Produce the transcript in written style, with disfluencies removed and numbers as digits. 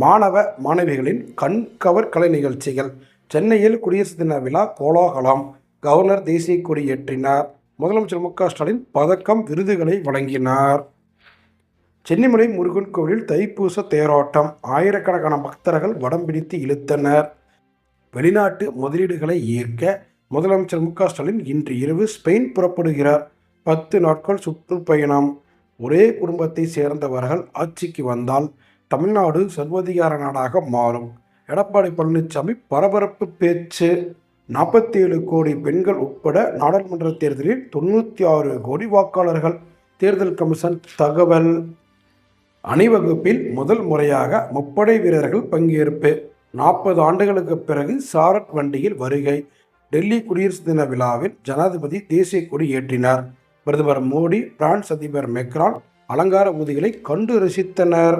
மாணவ மாணவிகளின் கண்கவர் கலை நிகழ்ச்சிகள். சென்னையில் குடியரசு தின விழா கோலாகலம். கவர்னர் தேசிய கொடி ஏற்றினார். முதலமைச்சர் மு.க.ஸ்டாலின் பதக்கம் விருதுகளை வழங்கினார். சென்னிமலை முருகன் கோவிலில் தைப்பூச தேரோட்டம். ஆயிரக்கணக்கான பக்தர்கள் வடம் பிடித்து இழுத்தனர். வெளிநாட்டு முதலீடுகளை ஈர்க்க முதலமைச்சர் மு.க.ஸ்டாலின் இன்று இரவு ஸ்பெயின் புறப்படுகிறார். 10 நாட்கள் சுற்றுப்பயணம். ஒரே குடும்பத்தை சேர்ந்தவர்கள் ஆட்சிக்கு வந்தால் தமிழ்நாடு சர்வதிகார நாடாக மாறும். எடப்பாடி பழனிசாமி பரபரப்பு பேச்சு. 47 கோடி பெண்கள் உட்பட நாடாளுமன்ற தேர்தலில் 96 கோடி வாக்காளர்கள். தேர்தல் கமிஷன் தகவல். அணிவகுப்பில் முதல் முறையாக முப்படை வீரர்கள் பங்கேற்பு. 40 ஆண்டுகளுக்கு பிறகு சாரட் வண்டியில் வருகை. டெல்லி குடியரசு தின விழாவில் ஜனாதிபதி தேசிய கொடி ஏற்றினார். பிரதமர் மோடி, பிரான்ஸ் அதிபர் மெக்ரான் அலங்கார ஊர்திகளை கண்டு ரசித்தனர்.